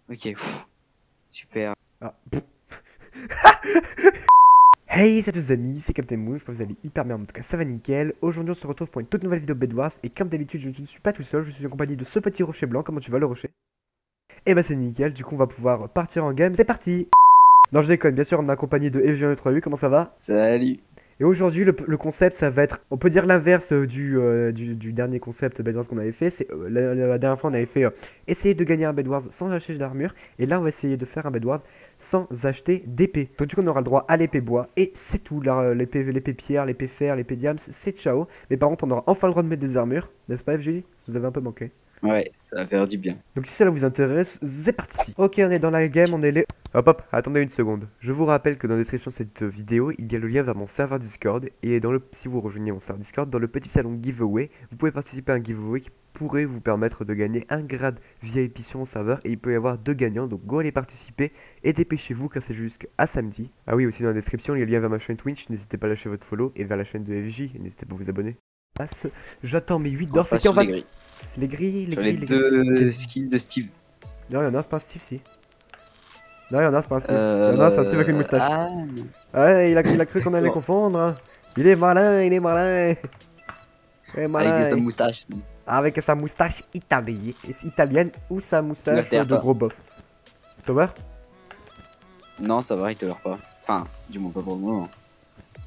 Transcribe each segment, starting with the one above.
Ok, pff, super. Ah. Hey, salut les amis, c'est Captain Moon, je pense que vous allez hyper bien, en tout cas ça va nickel. Aujourd'hui on se retrouve pour une toute nouvelle vidéo Bed Wars et comme d'habitude je ne suis pas tout seul, je suis en compagnie de ce petit rocher blanc. Comment tu vas le rocher? Et bah c'est nickel, du coup on va pouvoir partir en game, c'est parti. Non je déconne, bien sûr on est accompagné de FG138, comment ça va? Salut. Et aujourd'hui le concept ça va être, on peut dire l'inverse du dernier concept Bed Wars qu'on avait fait. C'est la dernière fois on avait fait essayer de gagner un Bed Wars sans acheter d'armure. Et là on va essayer de faire un Bed Wars sans acheter d'épée. Donc du coup on aura le droit à l'épée bois et c'est tout. L'épée pierre, l'épée fer, l'épée diams, c'est ciao. Mais par contre on aura enfin le droit de mettre des armures, n'est-ce pas FG? Vous avez un peu manqué. Ouais, ça va faire du bien. Donc si cela vous intéresse, c'est parti. Ok, on est dans la game, on est les... Hop hop, attendez une seconde. Je vous rappelle que dans la description de cette vidéo, il y a le lien vers mon serveur Discord. Et si vous rejoignez mon serveur Discord, dans le petit salon giveaway, vous pouvez participer à un giveaway qui pourrait vous permettre de gagner un grade VIP sur mon serveur. Et il peut y avoir 2 gagnants, donc go aller participer. Et dépêchez-vous car c'est jusqu'à samedi. Ah oui, aussi dans la description, il y a le lien vers ma chaîne Twitch. N'hésitez pas à lâcher votre follow. Et vers la chaîne de FJ, n'hésitez pas à vous abonner. J'attends mes 8 d'or, c'est qui en face? Les grilles, Sur les deux skills de Steve. Non, il y en a un, c'est pas un Steve, si. Non, il y en a un, c'est pas un Steve. Il y en a un, c'est un Steve avec une moustache. Ah, Ouais, il a cru qu'on allait bon. confondre. Hein. Il est malin, il est malin. Il est malin. Avec sa moustache. Avec sa moustache italienne ou sa moustache Terre, de toi. gros bof. Tomer? Non, ça va, il te meurt pas. Enfin, du moins pas pour le moment.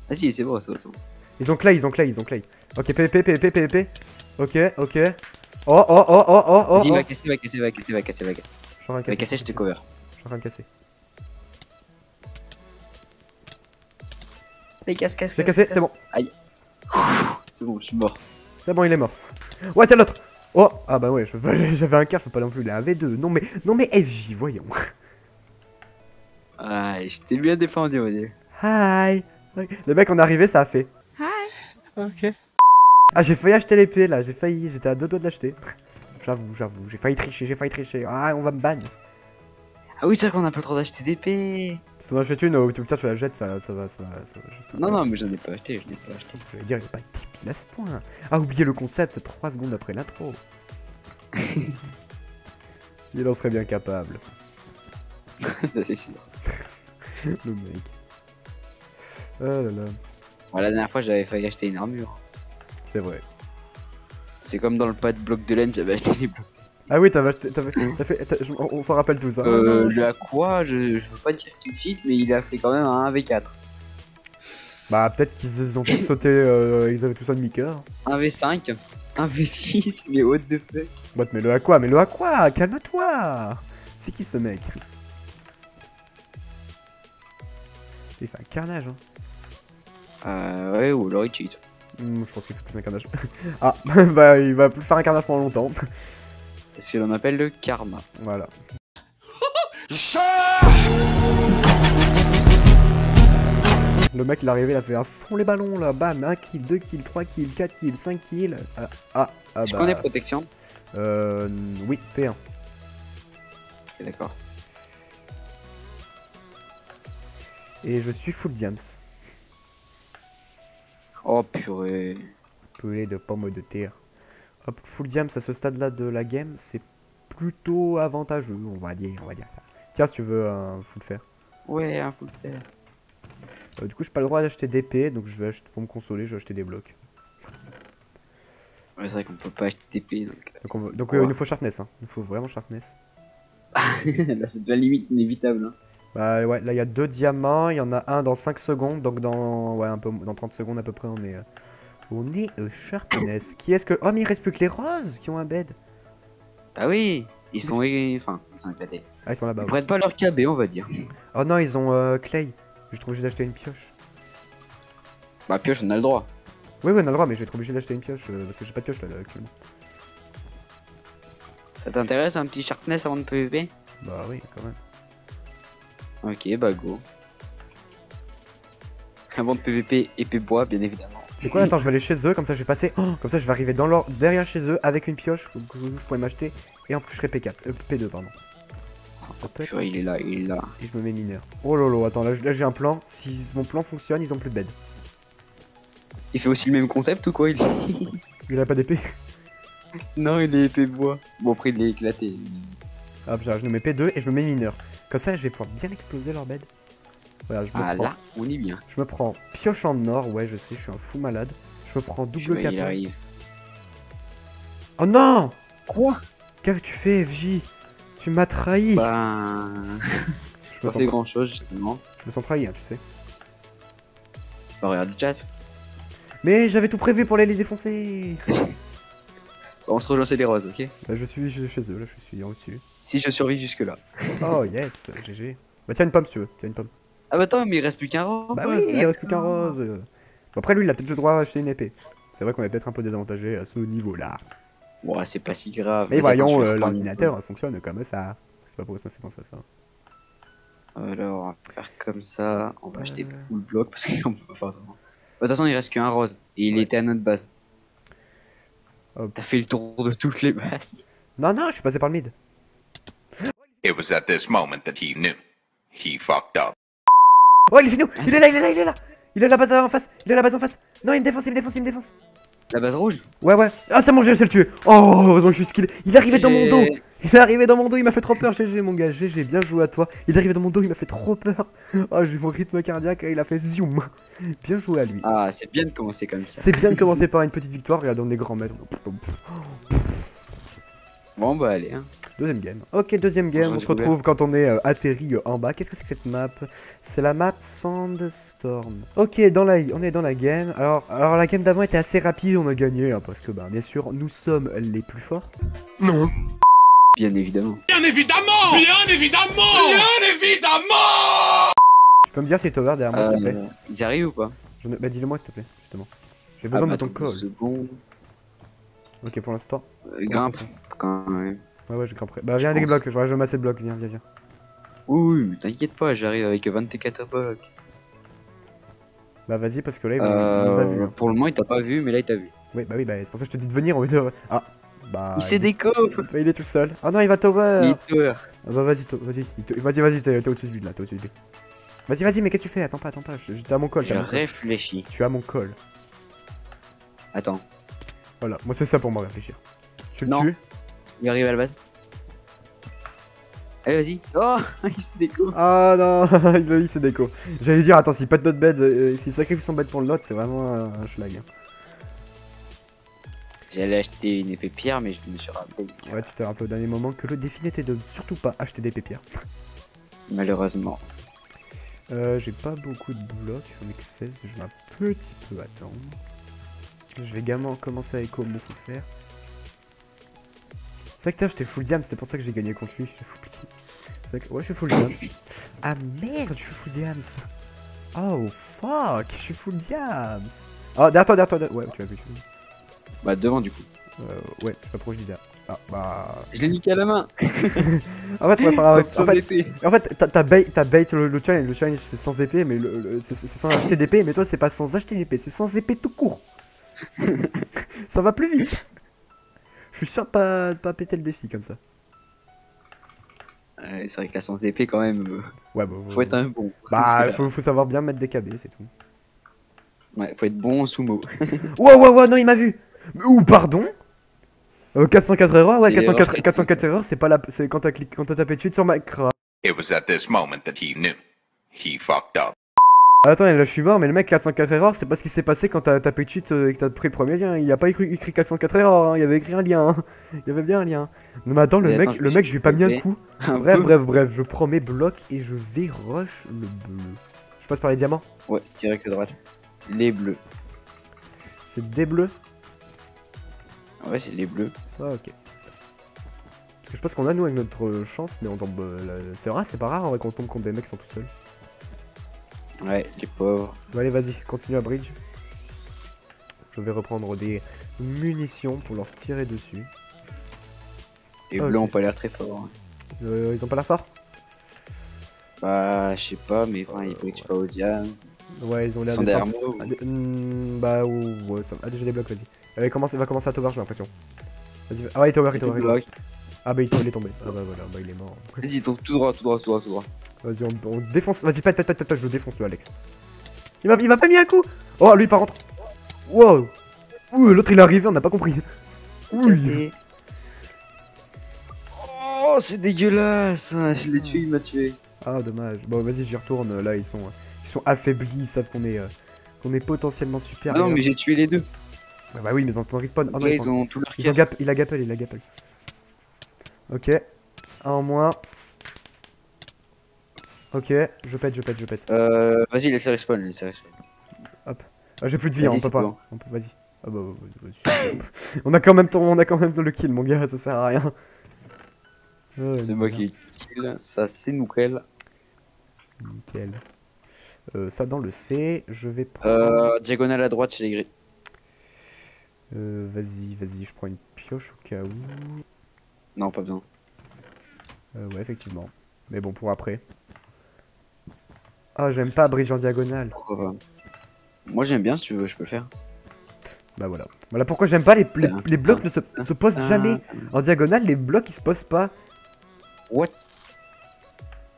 Ah si, c'est bon, c'est bon, c'est bon. Ils ont clay, ils ont clay, ils ont clay. Ok, PvP, PvP, PvP. Ok, ok. Oh, oh, oh, oh, oh, oh. Vas-y, Oh. va casser, va casser, va casser, va casser, va casser. Je suis en train de Va casser. casser, je te cover. Je suis en train de casser. Allez, casse, casse, J'ai casse. cassé, c'est bon. Aïe. C'est bon, je suis mort. C'est bon, il est mort. Ouais, tiens l'autre. Oh, ah bah ouais, j'avais un quart, je peux pas non plus. Il a un V2. Non mais FJ, voyons. Ah, je t'ai bien défendu, on va dire. Hi. Le mec, on est arrivé, ça a fait. Ok. Ah, j'ai failli acheter l'épée là, j'étais à 2 doigts de l'acheter. J'avoue, j'ai failli tricher. Ah, on va me ban. Ah oui, c'est vrai qu'on a pas le droit d'acheter d'épée. Si t'en achètes une, au pire tu la jettes, ça va juste. Non, non, mais j'en ai pas acheté, je n'ai pas acheté. Je vais dire, il n'y a pas de débile à ce point. Ah, oubliez le concept 3 secondes après l'intro. Il en serait bien capable, Ça, c'est sûr. le mec. Oh là là, Bon, la dernière fois, j'avais failli acheter une armure. c'est vrai. C'est comme dans le pas de bloc de laine, j'avais acheté les blocs. Ah oui, on s'en rappelle tous. Hein. Le Aqua, je veux pas dire tout de suite, mais il a fait quand même un 1v4. Bah, peut-être qu'ils ont tous sauté, ils avaient tous un demi-cœur. 1v5, 1v6, mais what the fuck. Bah, mets-le à quoi? Calme-toi. C'est qui ce mec? Il fait un carnage, hein. Ouais, ou alors il cheat. Je pense qu'il fait plus un carnage. Ah, bah, il va plus faire un carnage pendant longtemps. C'est ce que l'on appelle le karma. Voilà. Le mec il est arrivé, il a fait à fond les ballons là, bam, 1 kill, 2 kills, 3 kills, 4 kills, 5 kills. Tu connais protection? Oui, P1. Ok, d'accord. Et je suis full diams. Oh purée. Pelé de pommes de terre. Hop, full diams à ce stade là de la game, c'est plutôt avantageux, on va dire ça. Tiens, si tu veux un full fer. Ouais, un full fer. Du coup, j'ai pas le droit d'acheter d'épée, donc je vais acheter, pour me consoler, je vais acheter des blocs. Ouais, c'est vrai qu'on peut pas acheter TP donc. Donc Ouais. il nous faut sharpness, hein. Il nous faut vraiment sharpness. Là, c'est de la limite inévitable. Hein. Bah ouais, là il y a 2 diamants, il y en a un dans 5 secondes, donc dans 30 secondes à peu près on est sharpness. Qui est-ce que... Oh mais il reste plus que les roses qui ont un bed. Ah oui, ils sont éclatés. Ah ils sont là-bas. Ils Ouais. prennent pas leur KB, on va dire. Oh non ils ont clay. Je suis obligé d'acheter une pioche. Bah pioche, on a le droit. Oui on a le droit mais je vais être obligé d'acheter une pioche parce que j'ai pas de pioche là actuellement. Ça t'intéresse un petit sharpness avant de PVP? Bah oui quand même. Ok, bah go. Avant de PVP, épée bois, bien évidemment. C'est quoi? Attends, je vais aller chez eux, comme ça je vais passer. Oh, comme ça je vais arriver dans leur... derrière chez eux avec une pioche que je pourrais m'acheter. Et en plus je serai P4. P2 pardon. Ça peut être... Purée, il est là, il est là. Et je me mets mineur. Oh lolo, attends, là j'ai un plan. Si mon plan fonctionne, ils ont plus de bed. Il fait aussi le même concept ou quoi il... Il a pas d'épée. Non, il est épée bois. Bon, après, il est éclaté. Hop, je me mets P2 et je me mets mineur. Comme ça, je vais pouvoir bien exploser leur bed. Voilà, je me Ah prends. là, on est bien. Je me prends pioche en or, ouais, je sais, je suis un fou malade. Je me prends double Il capot. arrive. Oh non! Quoi? Qu'est-ce que tu fais, FJ? Tu m'as trahi! Ben. je, me Pas fait sens grand chose justement. je me sens trahi, hein, tu sais. Bah, regarde le chat. Mais j'avais tout prévu pour les défoncer! On se rejoint, c'est les roses, ok? Bah, je suis chez eux, là, je suis en dessus. Si je survis jusque là. Oh yes, GG. Bah, tiens une pomme si tu veux, tiens une pomme. Ah bah attends, mais il reste plus qu'un rose. Bah oui, il reste plus qu'un rose. Bon, après, lui, il a peut-être le droit d'acheter une épée. C'est vrai qu'on est peut-être un peu désavantagé à ce niveau-là. Bon, c'est pas si grave. Mais Vas-y, attends, voyons, je vais reprendre l'ordinateur fonctionne comme ça. C'est pas pourquoi ça me fait penser à ça. Alors, on va faire comme ça. On va Euh. acheter full bloc parce qu'on peut pas faire autrement. De toute façon, il reste qu'un rose. Et il Ouais. était à notre base. Hop. T'as fait le tour de toutes les bases. Non, non, je suis passé par le mid. It was at this moment that he knew. He fucked up. Oh, il est fini. Il est là, il est là, il est là. Il a la base en face. Il a la base en face. Non, il me défonce, il me défonce, il me défonce. La base rouge. Ouais, ouais. Ah, c'est bon, j'ai réussi à le tuer. Oh, heureusement que je suis skillé. Il est arrivé dans mon dos. Il est arrivé dans mon dos, il m'a fait trop peur. GG, mon gars. GG, bien joué à toi. Il est arrivé dans mon dos, il m'a fait trop peur. Oh, j'ai eu mon rythme cardiaque et il a fait zoom. Bien joué à lui. Ah, c'est bien de commencer comme ça. C'est bien de commencer par une petite victoire. Regarde, on est grands maîtres. Bon, bah allez. Hein. Deuxième game. Ok, deuxième game. On se retrouve quand on est atterri en bas. Qu'est-ce que c'est que cette map? C'est la map Sandstorm. Ok, on est dans la game. Alors la game d'avant était assez rapide. On a gagné hein, parce que, bah, bien sûr, nous sommes les plus forts. Non. Bien évidemment. Bien évidemment. Bien évidemment. Bien évidemment. Tu peux me dire si t'es over derrière moi, s'il te plaît? Ils arrivent ou pas? Bah, dis-le moi, s'il te plaît, justement. J'ai besoin de ton call. Second. Ok, pour l'instant. Grimpe quand même. Ouais, je grimperai. Bah, viens, des blocs. Je vais masser de blocs. Viens. Oui, mais t'inquiète pas, j'arrive avec 24 blocs. Bah, vas-y, parce que là, il nous a vu. Hein. Pour le moment, il t'a pas vu, mais là, il t'a vu. Oui, bah, c'est pour ça que je te dis de venir au lieu de. Ah, bah. Il s'est déco. Bah, il est tout seul. Ah non, il va tower. Il est tower. Ah bah vas-y, t'es au-dessus de lui là, t'es au-dessus de lui. Vas-y, mais qu'est-ce que tu fais? Attends pas, j'étais à mon call. Je réfléchis. Je suis à mon call. Attends. Voilà, moi c'est ça pour moi réfléchir. Tu le Non. tues? Il arrive à la base. Allez, vas-y. Oh, il se déco. Ah non, il s'est déco. J'allais dire, attends, s'il pète notre bed, s'il sacrifie son bed pour le lot, c'est vraiment un schlag. Hein. J'allais acheter une épée pierre, mais je me suis rappelé. Ouais, tu t'es rappelé au dernier moment que le défi n'était de surtout pas acheter des pépières. Malheureusement. J'ai pas beaucoup de blocs, j'en ai que 16, je vais un petit peu attendre. Je vais également commencer à éco beaucoup faire. C'est vrai que j'étais full diam, c'était pour ça que j'ai gagné contre lui. C'est vrai que... Ouais, je suis full diam. Ah merde, je suis full diams. Oh fuck, je suis full diams. Oh, derrière toi. Ouais, tu l'as vu. Bah, devant du coup. Ouais, je m'approche d'Ida. Ah, bah. Je l'ai niqué à la main. En fait, ouais, En fait, t'as bait le challenge. Le challenge c'est sans épée, mais c'est sans acheter d'épée. Mais toi, c'est pas sans acheter d'épée, c'est sans épée tout court. Ça va plus vite. Je suis sûr de pas péter le défi comme ça. c'est vrai que la sans épée, quand même, Ouais, bah. faut être un bon. Bah, faut savoir bien mettre des KB, c'est tout. Ouais, faut être bon en sumo. Ouais, non, il m'a vu. Ouh, pardon. 404 erreurs, ouais, C'est l'erreur 404 erreurs, c'est pas la. C'est quand t'as tapé de suite sur Minecraft. It was at this moment that he knew. He fucked up. Attends, là je suis mort, mais le mec 404 erreurs, c'est pas ce qui s'est passé quand t'as tapé cheat et que t'as pris le premier lien. Il y a pas écrit 404 erreurs, hein. Il y avait écrit un lien. Hein. Il y avait bien un lien. Non, mais attends, le mec, je lui ai pas mis un coup. Bref, je prends mes blocs et je vais rush le bleu. Je passe par les diamants. Ouais, direct à droite. Les bleus. C'est des bleus. Ouais, c'est les bleus. Ah, ok. Parce que je pense qu'on a nous avec notre chance, mais on tombe. C'est vrai, c'est pas rare en vrai qu'on tombe contre des mecs qui sont tout seuls. Ouais, les pauvres. Bon, allez, vas-y, continue à bridge. Je vais reprendre des munitions pour leur tirer dessus. Les Ok. bleus ont pas l'air très forts. Hein. Ils ont pas l'air fort? Bah, je sais pas, mais enfin, ils bridgent pas au diable. Ouais, ils ont Ils l'air sont d'être derrière moi. bah ouais, ça va. Ah, déjà des blocs, vas-y. Il va commencer à tower, j'ai l'impression. Vas-y, ah ouais, il est tower, il est tower. Ah bah il est tombé. Ah bah voilà, bah il est mort. Vas-y, tout droit. Vas-y, on défonce. Vas-y, pète, je le défonce, le Alex. Il m'a pas mis un coup. Oh, lui par contre. Wow. Ouh, l'autre il est arrivé, on n'a pas compris. Oui. Oh, c'est dégueulasse. Je l'ai tué, il m'a tué. Ah, dommage. Bon, vas-y, j'y retourne. Là, ils sont affaiblis. Ils savent qu'on est potentiellement Ah supérieur. non, mais j'ai tué les deux. Bah oui, mais dans ton respawn. Oh, non, Là, ils ont tout leur ils ont cœur. il a gapel, il a gapel. Ok. Un en moins. Ok, je pète. Vas-y, laisse-les respawn, laisse-les respawn. Ah, j'ai plus de vie, hein, Vas-y, on peut c'est pas. bon. Vas-y. Ah bah, vas-y. on a quand même le kill, mon gars, ça sert à rien. C'est moi qui kill, ça c'est nickel. Nickel. Ça dans le C, je vais prendre... Diagonale à droite chez les gris. Vas-y, je prends une pioche au cas où. Non, pas besoin. Ouais, effectivement. Mais bon, pour après. Ah, j'aime pas bridge en diagonale. Pourquoi pas? Moi j'aime bien, si tu veux, je peux le faire. Bah voilà. Voilà pourquoi j'aime pas les blocs ne se posent jamais. En diagonale, les blocs ils se posent pas. What?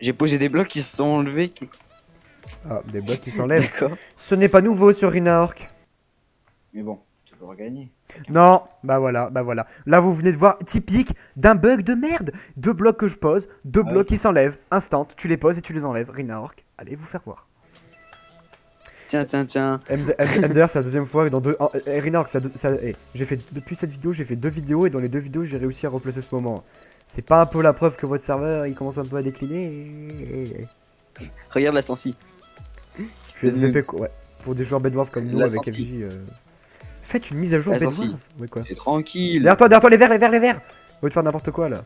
J'ai posé des blocs qui se sont enlevés. Ah, des blocs qui s'enlèvent. D'accord. Ce n'est pas nouveau sur Rinaork. Mais bon, toujours gagner. Non, bah voilà. Là, vous venez de voir, typique d'un bug de merde. Deux blocs que je pose, deux Ah blocs oui. qui s'enlèvent. Instant, tu les poses et tu les enlèves. Rinaork, allez vous faire voir. Tiens. MDR, c'est la deuxième fois dans deux. Rinaork, j'ai fait depuis cette vidéo, j'ai fait 2 vidéos et dans les 2 vidéos, j'ai réussi à replacer ce moment. C'est pas un peu la preuve que votre serveur il commence un peu à décliner. Regarde la sensi. Je suis SVP ouais. Pour des joueurs Bedwars comme nous La avec sortie. FJ. Faites une mise à jour La Bedwars. sortie. Ouais quoi. C'est tranquille. Derrière toi, les verts. On va te faire n'importe quoi là.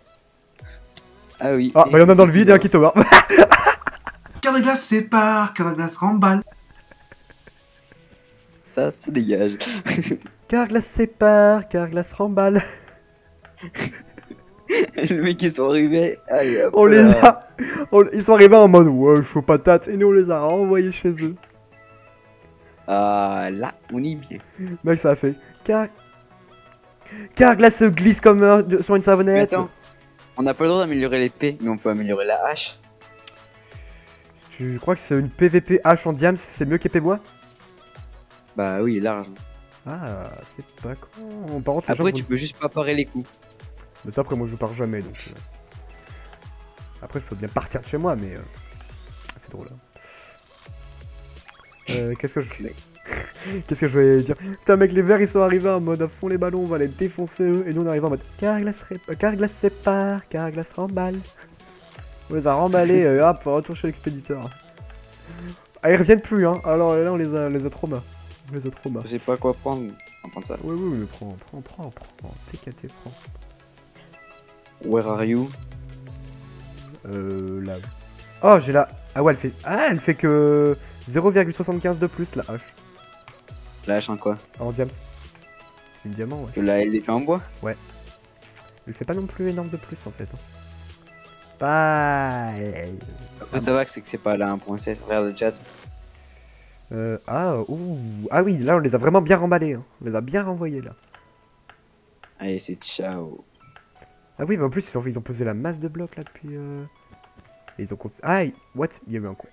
Ah oui. Ah bah y'en a dans le vide et un qui tower. Cœur de glace sépare, cœur de glace remballe. Ça se dégage. Car glace sépare, car glace remballe. Le mec ils sont arrivés. Allez, hop On les là. a. Ils sont arrivés en mode ouais, chaud patate et nous on les a renvoyés chez eux. Ah là, on y est bien. Mec, ça a fait. Car glace se glisse comme sur une Mais savonnette. attends, on n'a pas le droit d'améliorer l'épée, mais on peut améliorer la hache. Tu crois que c'est une PVP H en diams, c'est mieux qu'épée bois? Bah oui, large. Ah, c'est pas con. Par contre, les Après, gens tu peux juste pas parer les coups. Mais ça, après, moi je pars jamais donc. Après, je peux bien partir de chez moi, mais. C'est drôle. Hein. Qu'est-ce que je voulais dire? Putain, mec, les verts ils sont arrivés en mode à fond les ballons, on va les défoncer eux. Et nous on arrive en mode car glace sépare, car glace remballe. On les a remballés, hop, retour chez l'expéditeur. Ah, ils reviennent plus, hein. Alors là, on les a trop bas. On les a trop bas. Je sais pas quoi prendre. On va prendre ça. Oui, mais prends. TKT, prends. Where are you? Là. Oh, j'ai la. Ah ouais, elle fait que 0,75 de plus la hache. La hache en quoi? En diams. C'est une diamant, ouais. Que la l'épée en bois? Elle fait pas non plus énorme de plus en fait. Bye. Après, ça va que c'est pas la 1.16. Regarde le chat. Ah oui, là on les a vraiment bien remballés. Hein. On les a bien renvoyés là. Allez, c'est ciao. Ah oui, mais en plus ils ont posé la masse de blocs là depuis. Et ils ont Ah, what? Il y avait un coup.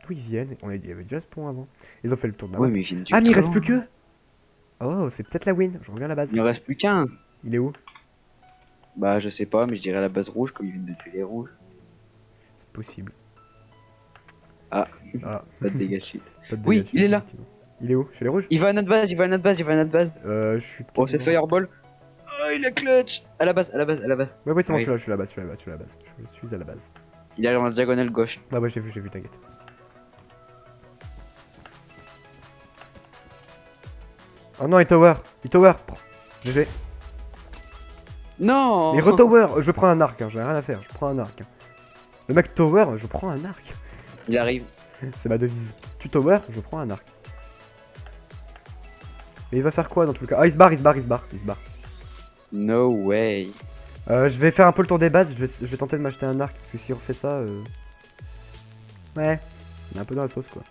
D'où ils viennent? Il y avait déjà ce pont avant. Ils ont fait le tour de la Ouais, map. mais ils viennent du Ah, mais il très reste plus loin. que. Oh, c'est peut-être la win. Je reviens à la base. Il ne reste plus qu'un. Il est où? Bah, je sais pas, mais je dirais la base rouge, comme ils viennent de tuer les rouges. C'est possible. Ah. Ah. Pas de dégâts shit. Pas de Oui, dégâts, il est là. effectivement. Il est où? Chez les rouges? Il va à notre base, Je suis. Oh, c'est quasiment- Fireball. Oh, il a clutch. À la base. Ouais, c'est bon, Oui. je suis à la base. Je suis à la base. Il arrive en diagonale gauche. Bah, j'ai vu, t'inquiète. Oh non, il tower. GG. Non. Mais retower, je prends un arc, hein, j'ai rien à faire, je prends un arc. Le mec tower, je prends un arc. Il arrive. C'est ma devise. Tu tower, je prends un arc. Mais il va faire quoi dans tout le cas? Ah, il se barre. No way. Je vais faire un peu le tour des bases, je vais tenter de m'acheter un arc, parce que si on refait ça... Ouais, il est un peu dans la sauce quoi.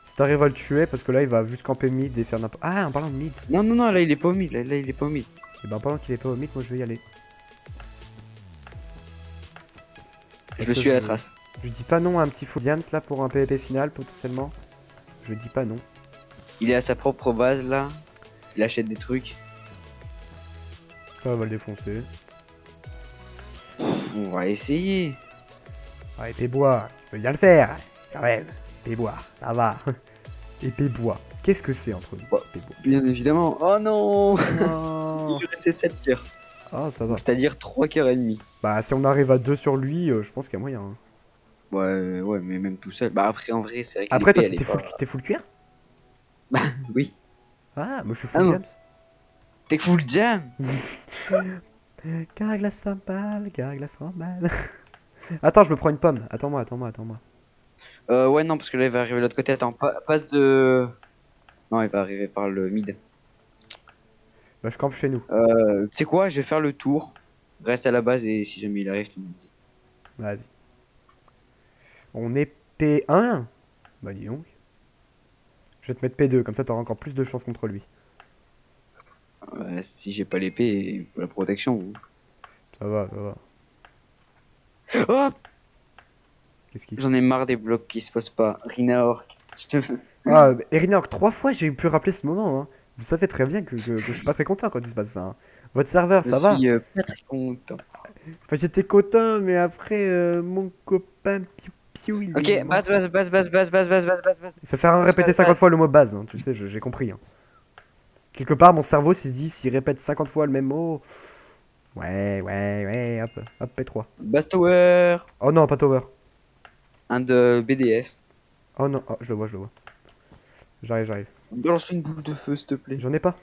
Si t'arrives à le tuer, parce que là il va juste camper mid et faire n'importe... Ah, en parlant de mid. Non, là il est pas au mid. Là il est pas au mid. Et ben en parlant qu'il est pas au mid, moi je vais y aller. Je le suis à la trace. Je dis pas non à un petit faux diams là pour un PvP final potentiellement. Je dis pas non. Il est à sa propre base là. Il achète des trucs. Ça va le défoncer. On va essayer. Ouais, épée bois, tu peux bien le faire, quand même. Épée bois, ça va. Épée bois, qu'est-ce que c'est entre nous? Ouais. Épée bois. Bien évidemment. Oh non. Non. Il lui restait 7 cœurs. Ah, ça va. C'est-à-dire 3 cœurs et demi. Bah, si on arrive à 2 sur lui, je pense qu'il y a moyen. Hein. Ouais, mais même tout seul. Bah après, en vrai, c'est vrai que Après, toi, l'épée, elle est pas... t'es full cuir? Oui. Ah, moi je suis Ah full non. jams. T'es full jam. Carglass 100 balles, Carglass 100 balles. Attends, je me prends une pomme. Attends-moi. Ouais, non, parce que là, il va arriver de l'autre côté. Attends, passe de... Non, il va arriver par le mid. Bah, je campe chez nous. Tu sais quoi, je vais faire le tour. Reste à la base et si jamais il arrive, tu me dis. Vas-y. On est P1. Bah, dis donc. Je vais te mettre P2, comme ça t'auras encore plus de chance contre lui. Si j'ai pas l'épée, il faut la protection. Ça va. Oh, Qu'est-ce qui... j'en ai marre des blocs qui se passent pas. Rina Orc. Ah, Erinor, 3 fois j'ai pu rappeler ce moment. Hein. Vous savez très bien que je suis pas très content quand il se passe ça. Hein. Votre serveur, Je ça va? suis pas très content. Enfin, j'étais content, mais après, mon copain Piu, il est Ok, mort. base. Ça sert à rien de répéter 50 fois le mot base, hein, tu sais, j'ai compris. Hein. Quelque part, mon cerveau s'est dit, s'il répète 50 fois le même mot... Ouais, hop, P3. Base tower. Oh non, pas tower. Un de BDF. Oh non, oh, je le vois. J'arrive. Balance une boule de feu, s'il te plaît. J'en ai pas.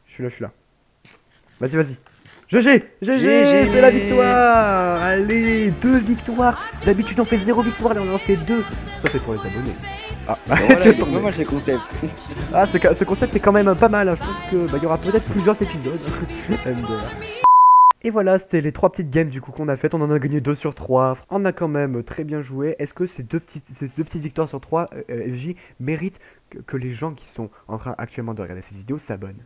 Je suis là. Vas-y. GG, c'est la victoire. Allez, 2 victoires. D'habitude, on fait 0 victoire, là, on en fait 2. Ça, c'est pour les abonnés. Ah, Voilà, tu il est tombes. pas mal ce concept. Ah, ce concept est quand même pas mal. Hein. Je pense que il y aura peut-être plusieurs épisodes. Et voilà, c'était les 3 petites games du coup qu'on a faites. On en a gagné 2 sur 3. On a quand même très bien joué. Est-ce que ces deux petites victoires sur 3 FJ méritent que les gens qui sont en train actuellement de regarder cette vidéo s'abonnent?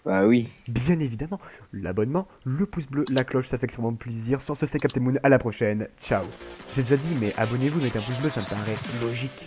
Bah oui. Bien évidemment, l'abonnement, le pouce bleu, la cloche, ça fait extrêmement plaisir. Sur ce, c'était Captain Moon, à la prochaine, ciao. J'ai déjà dit, mais abonnez-vous, mettez un pouce bleu, ça me paraît logique.